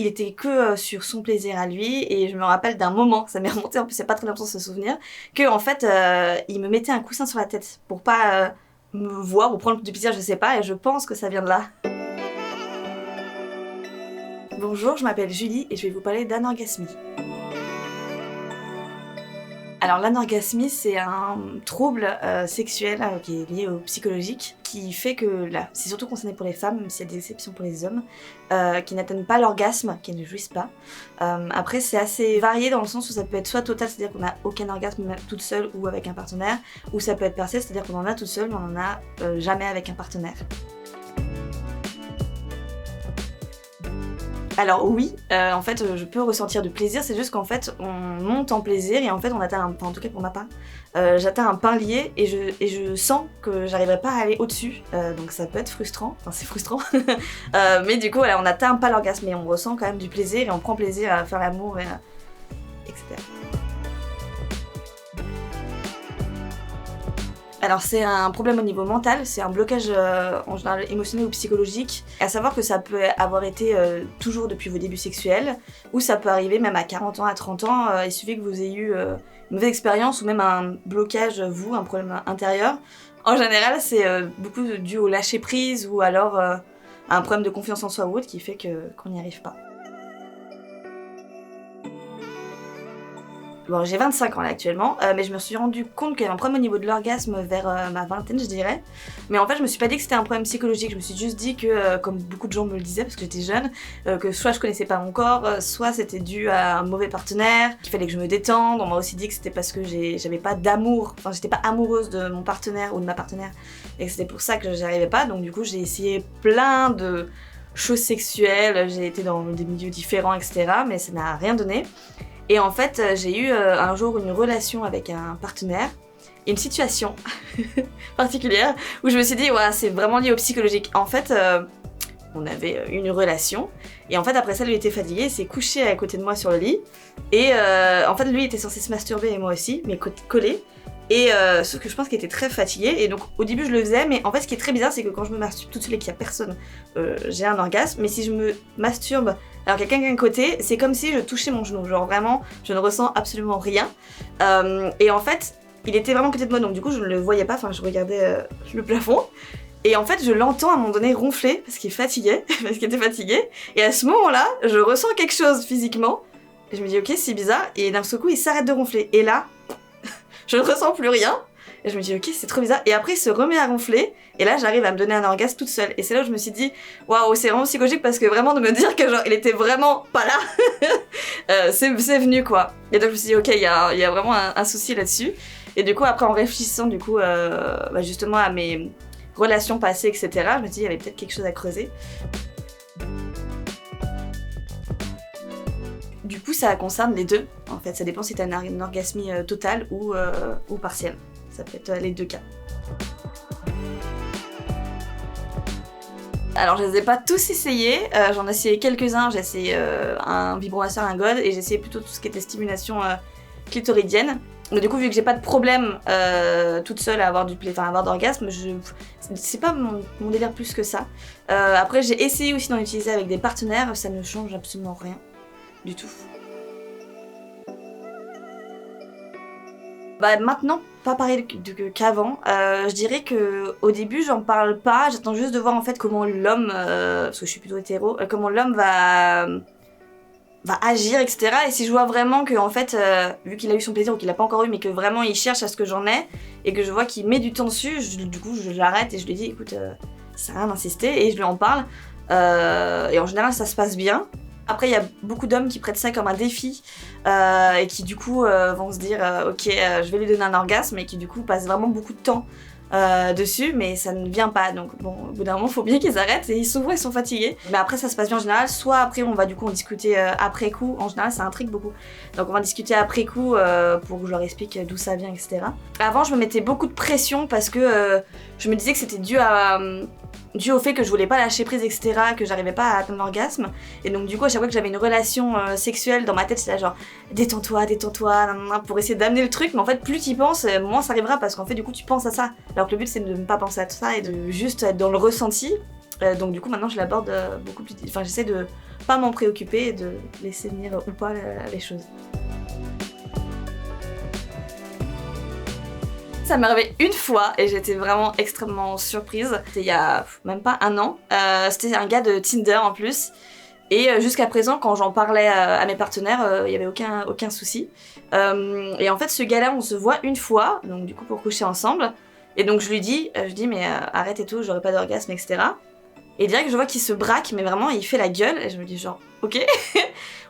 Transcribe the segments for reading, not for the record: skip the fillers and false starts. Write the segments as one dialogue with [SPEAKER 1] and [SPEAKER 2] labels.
[SPEAKER 1] il était que sur son plaisir à lui, et je me rappelle d'un moment, ça m'est remonté, en plus c'est pas très longtemps ce souvenir, que en fait il me mettait un coussin sur la tête pour pas me voir ou prendre du plaisir, je sais pas, et je pense que ça vient de là. Bonjour, je m'appelle Julie et je vais vous parler d'anorgasmie. Alors l'anorgasmie, c'est un trouble sexuel qui est lié au psychologique, qui fait que là, c'est surtout concerné pour les femmes, même s'il y a des exceptions pour les hommes, qui n'atteignent pas l'orgasme, qui ne jouissent pas. Après, c'est assez varié dans le sens où ça peut être soit total, c'est-à-dire qu'on n'a aucun orgasme même toute seule ou avec un partenaire, ou ça peut être partiel, c'est-à-dire qu'on en a toute seule, mais on n'en a jamais avec un partenaire. Alors oui, en fait, je peux ressentir du plaisir, c'est juste qu'en fait, on monte en plaisir et en fait, on atteint enfin, en tout cas pour ma part, j'atteins un palier et je sens que j'arriverai pas à aller au-dessus, donc ça peut être frustrant, enfin c'est frustrant, mais du coup, voilà, on atteint pas l'orgasme, mais on ressent quand même du plaisir et on prend plaisir à faire l'amour, etc. Alors c'est un problème au niveau mental, c'est un blocage en général émotionnel ou psychologique, à savoir que ça peut avoir été toujours depuis vos débuts sexuels, ou ça peut arriver même à 40 ans, à 30 ans, il suffit que vous ayez eu une mauvaise expérience ou même un blocage, un problème intérieur. En général c'est beaucoup dû au lâcher prise ou alors à un problème de confiance en soi ou autre qui fait qu'on n'y arrive pas. Bon, j'ai 25 ans là actuellement, mais je me suis rendu compte qu'il y avait un problème au niveau de l'orgasme vers ma vingtaine, je dirais. Mais en fait, je me suis pas dit que c'était un problème psychologique, je me suis juste dit que, comme beaucoup de gens me le disaient parce que j'étais jeune, que soit je connaissais pas mon corps, soit c'était dû à un mauvais partenaire, qu'il fallait que je me détende. On m'a aussi dit que c'était parce que j'avais pas d'amour, enfin j'étais pas amoureuse de mon partenaire ou de ma partenaire, et que c'était pour ça que j'y arrivais pas. Donc du coup, j'ai essayé plein de choses sexuelles, j'ai été dans des milieux différents, etc. Mais ça n'a rien donné. Et en fait, j'ai eu un jour une relation avec un partenaire, une situation particulière, où je me suis dit, ouais, c'est vraiment lié au psychologique. En fait, on avait une relation, et en fait, après ça, lui était fatigué, il s'est couché à côté de moi sur le lit, et en fait, lui était censé se masturber, et moi aussi, mais collé. Et sauf que je pense qu'il était très fatigué, et donc au début je le faisais, mais en fait ce qui est très bizarre c'est que quand je me masturbe toute seule et qu'il y a personne, j'ai un orgasme, mais si je me masturbe alors qu'il y a quelqu'un à côté, c'est comme si je touchais mon genou, genre vraiment je ne ressens absolument rien. Et en fait il était vraiment à côté de moi, donc du coup je ne le voyais pas, enfin je regardais le plafond, et en fait je l'entends à un moment donné ronfler parce qu'il est fatigué, parce qu'il était fatigué, et à ce moment-là je ressens quelque chose physiquement, et je me dis ok c'est bizarre, et d'un seul coup il s'arrête de ronfler, et là je ne ressens plus rien, et je me dis ok c'est trop bizarre, et après il se remet à ronfler, et là j'arrive à me donner un orgasme toute seule, et c'est là où je me suis dit waouh c'est vraiment psychologique, parce que vraiment de me dire que genre il était vraiment pas là, c'est venu quoi, et donc je me suis dit ok il y a vraiment un souci là-dessus, et du coup après en réfléchissant du coup justement à mes relations passées etc, je me suis dit il y avait peut-être quelque chose à creuser. Du coup, ça concerne les deux. En fait, ça dépend si t'as une orgasmie totale ou partielle. Ça peut être les deux cas. Alors, je les ai pas tous essayés. J'en ai essayé quelques-uns. J'ai essayé un vibromasseur, un god, et j'ai essayé plutôt tout ce qui était stimulation clitoridienne. Mais du coup, vu que j'ai pas de problème toute seule à avoir avoir d'orgasme, c'est pas mon délire plus que ça. Après, j'ai essayé aussi d'en utiliser avec des partenaires. Ça ne change absolument rien. Du tout. Bah maintenant, pas pareil qu'avant. Je dirais que au début, j'en parle pas. J'attends juste de voir en fait comment l'homme, parce que je suis plutôt hétéro, comment l'homme va agir, etc. Et si je vois vraiment que en fait, vu qu'il a eu son plaisir ou qu'il l'a pas encore eu, mais que vraiment il cherche à ce que j'en ai, et que je vois qu'il met du temps dessus, du coup, je l'arrête et je lui dis, écoute, ça sert à rien d'insister, et je lui en parle. Et en général, ça se passe bien. Après, il y a beaucoup d'hommes qui prennent ça comme un défi et qui du coup vont se dire ok, je vais lui donner un orgasme, et qui du coup passent vraiment beaucoup de temps dessus, mais ça ne vient pas. Donc bon, au bout d'un moment, il faut bien qu'ils arrêtent, et souvent ils sont fatigués. Mais après, ça se passe bien en général. Soit après, on va du coup en discuter après coup. En général, ça intrigue beaucoup. Donc on va discuter après coup pour que je leur explique d'où ça vient, etc. Avant, je me mettais beaucoup de pression parce que je me disais que c'était dû au fait que je voulais pas lâcher prise, etc., que j'arrivais pas à atteindre l'orgasme. Et donc du coup, à chaque fois que j'avais une relation sexuelle, dans ma tête, c'était là genre détends-toi, nanana, pour essayer d'amener le truc. Mais en fait, plus t'y penses, moins ça arrivera, parce qu'en fait, du coup, tu penses à ça. Alors que le but, c'est de ne pas penser à tout ça et de juste être dans le ressenti. Donc du coup, maintenant, je l'aborde beaucoup plus... Enfin, j'essaie de pas m'en préoccuper et de laisser venir ou pas les choses. Ça m'est arrivé une fois et j'étais vraiment extrêmement surprise. C'était il y a même pas un an. C'était un gars de Tinder en plus. Et jusqu'à présent, quand j'en parlais à mes partenaires, il n'y avait aucun souci. Et en fait, ce gars-là, on se voit une fois, donc du coup pour coucher ensemble. Et donc je lui dis mais arrête et tout, j'aurai pas d'orgasme, etc. Et direct, je vois qu'il se braque, mais vraiment, il fait la gueule. Et je me dis genre, ok.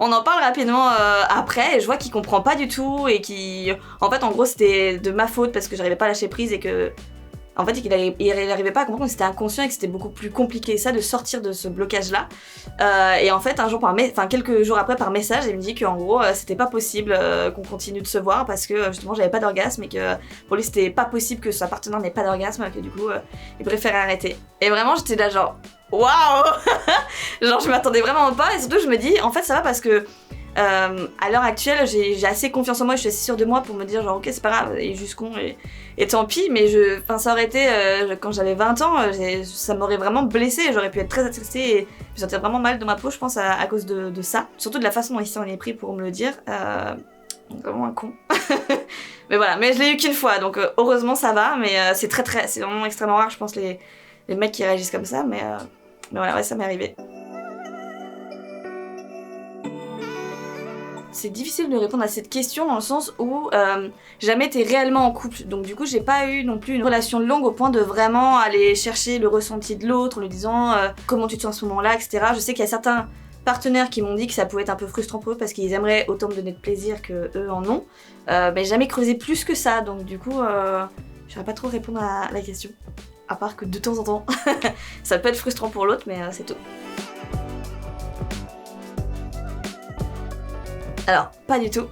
[SPEAKER 1] On en parle rapidement après, et je vois qu'il comprend pas du tout. Et en fait, en gros, c'était de ma faute parce que j'arrivais pas à lâcher prise et que... En fait, il arrivait pas à comprendre que c'était inconscient et que c'était beaucoup plus compliqué ça de sortir de ce blocage-là. Et en fait, quelques jours après, par message, il me dit qu'en gros, c'était pas possible qu'on continue de se voir parce que justement, j'avais pas d'orgasme et que pour lui, c'était pas possible que sa partenaire n'ait pas d'orgasme, que du coup, il préférait arrêter. Et vraiment, j'étais là genre, waouh. Genre, je m'attendais vraiment pas et surtout, je me dis, en fait, ça va parce que à l'heure actuelle, j'ai assez confiance en moi, je suis assez sûre de moi pour me dire genre ok c'est pas grave, il est juste con et tant pis, mais ça aurait été quand j'avais 20 ans, ça m'aurait vraiment blessée, j'aurais pu être très attristée et je me sentais vraiment mal dans ma peau, je pense à cause de ça, surtout de la façon dont il s'en est pris pour me le dire, vraiment un con. Mais voilà, mais je l'ai eu qu'une fois, donc heureusement ça va, mais c'est vraiment extrêmement rare, je pense les mecs qui réagissent comme ça, mais voilà, ouais, ça m'est arrivé. C'est difficile de répondre à cette question dans le sens où j'ai jamais été réellement en couple, donc du coup j'ai pas eu non plus une relation longue au point de vraiment aller chercher le ressenti de l'autre en lui disant comment tu te sens à ce moment-là, etc. Je sais qu'il y a certains partenaires qui m'ont dit que ça pouvait être un peu frustrant pour eux parce qu'ils aimeraient autant me donner de plaisir que eux en ont, mais jamais creusé plus que ça, donc du coup je saurais pas trop répondre à la question, à part que de temps en temps ça peut être frustrant pour l'autre, mais c'est tout. Alors, pas du tout.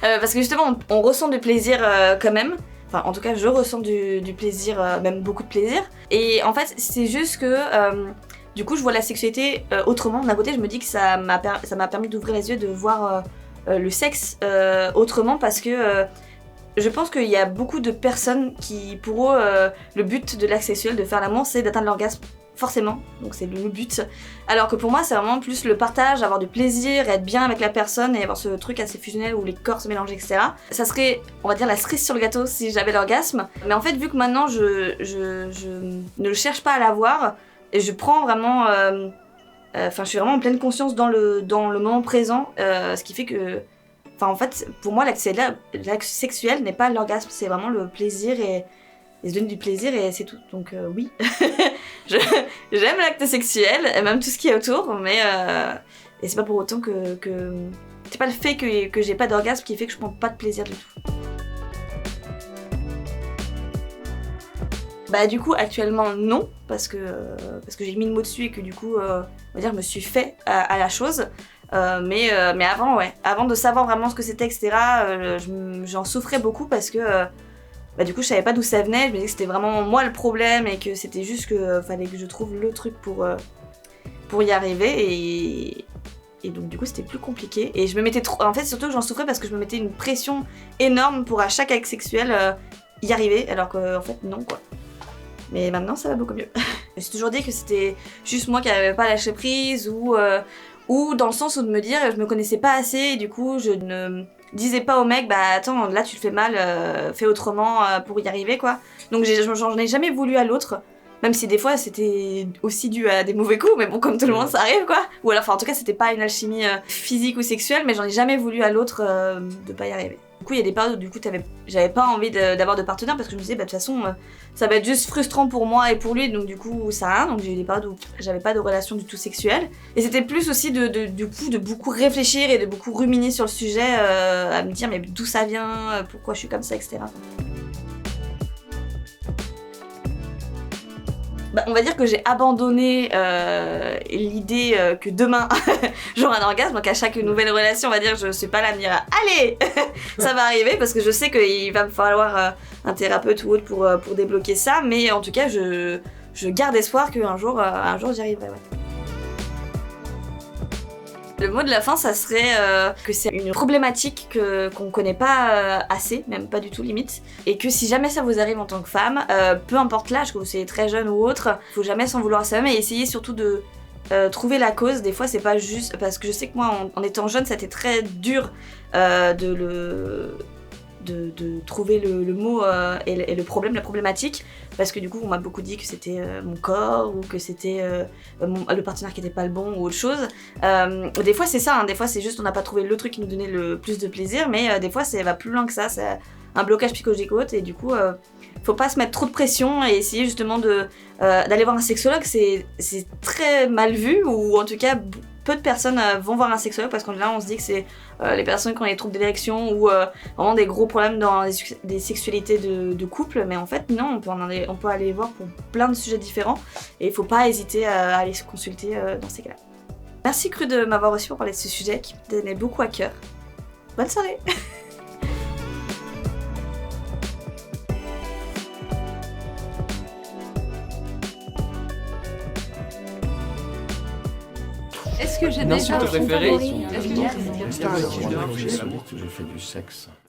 [SPEAKER 1] Parce que justement, on ressent du plaisir quand même. Enfin, en tout cas, je ressens du plaisir, même beaucoup de plaisir. Et en fait, c'est juste que du coup, je vois la sexualité autrement. D'un côté, je me dis que ça m'a permis d'ouvrir les yeux, de voir le sexe autrement parce que je pense qu'il y a beaucoup de personnes qui, pour eux, le but de l'acte sexuel, de faire l'amour, c'est d'atteindre l'orgasme. Forcément, donc c'est le but. Alors que pour moi, c'est vraiment plus le partage, avoir du plaisir, être bien avec la personne et avoir ce truc assez fusionnel où les corps se mélangent, etc. Ça serait, on va dire, la cerise sur le gâteau si j'avais l'orgasme. Mais en fait, vu que maintenant je ne le cherche pas à l'avoir, et je prends vraiment... je suis vraiment en pleine conscience dans le moment présent, ce qui fait que... Enfin, en fait, pour moi, l'acte sexuel n'est pas l'orgasme, c'est vraiment le plaisir et se donner du plaisir et c'est tout. Donc oui, j'aime l'acte sexuel et même tout ce qui est autour, mais et c'est pas pour autant que c'est pas le fait que j'ai pas d'orgasme qui fait que je prends pas de plaisir du tout. Bah du coup actuellement non, parce que j'ai mis le mot dessus et que du coup on va dire je me suis fait à la chose. Mais avant, ouais, avant de savoir vraiment ce que c'était, etc., j'en souffrais beaucoup parce que du coup je savais pas d'où ça venait, je me disais que c'était vraiment moi le problème et que c'était juste que fallait que je trouve le truc pour y arriver et donc du coup c'était plus compliqué et je me mettais trop, en fait surtout que j'en souffrais parce que je me mettais une pression énorme pour à chaque acte sexuel y arriver alors que en fait non quoi. Mais maintenant ça va beaucoup mieux. Je me suis toujours dit que c'était juste moi qui n'arrivais pas à lâcher prise ou dans le sens où de me dire je me connaissais pas assez et du coup je ne disais pas au mec bah attends là tu le fais mal, fais autrement pour y arriver quoi. Donc j'en ai jamais voulu à l'autre, même si des fois c'était aussi dû à des mauvais coups, mais bon comme tout le monde ça arrive quoi. Ou alors en tout cas c'était pas une alchimie physique ou sexuelle, mais j'en ai jamais voulu à l'autre de pas y arriver. Du coup il y a des périodes où du coup j'avais pas envie d'avoir de partenaire parce que je me disais bah de toute façon ça va être juste frustrant pour moi et pour lui, donc du coup ça a rien. Donc j'ai eu des périodes où j'avais pas de relation du tout sexuelle et c'était plus aussi du coup de beaucoup réfléchir et de beaucoup ruminer sur le sujet, à me dire mais d'où ça vient, pourquoi je suis comme ça, etc. Bah, on va dire que j'ai abandonné l'idée que demain j'aurai un orgasme, donc à chaque nouvelle relation on va dire je suis pas là à me dire allez ça va arriver parce que je sais qu'il va me falloir un thérapeute ou autre pour débloquer ça, mais en tout cas je garde espoir qu'un jour j'y arriverai. Ouais. Le mot de la fin, ça serait que c'est une problématique qu'on connaît pas assez, même pas du tout limite, et que si jamais ça vous arrive en tant que femme, peu importe l'âge, que vous soyez très jeune ou autre, faut jamais s'en vouloir à soi-même et essayer surtout de trouver la cause. Des fois, c'est pas juste parce que je sais que moi, en étant jeune, ça a été très dur de trouver le mot et le problème, la problématique, parce que du coup on m'a beaucoup dit que c'était mon corps ou que c'était le partenaire qui était pas le bon ou autre chose. Des fois c'est ça, hein, des fois c'est juste on n'a pas trouvé le truc qui nous donnait le plus de plaisir, mais des fois ça va plus loin que ça, c'est un blocage psychologique ou autre, et du coup faut pas se mettre trop de pression et essayer justement d'aller voir un sexologue. C'est très mal vu, ou en tout cas peu de personnes vont voir un sexologue, parce qu'en général on se dit que c'est les personnes qui ont des troubles d'érection ou vraiment des gros problèmes dans des sexualités de couple, mais en fait non, on peut aller voir pour plein de sujets différents, et il faut pas hésiter à aller se consulter dans ces cas-là. Merci Cru de m'avoir reçu pour parler de ce sujet qui me tenait beaucoup à cœur. Bonne soirée.
[SPEAKER 2] Est-ce que j'ai
[SPEAKER 3] Une insulte
[SPEAKER 2] déjà
[SPEAKER 3] préférée?
[SPEAKER 2] Est-ce que
[SPEAKER 4] J'ai fait du sexe.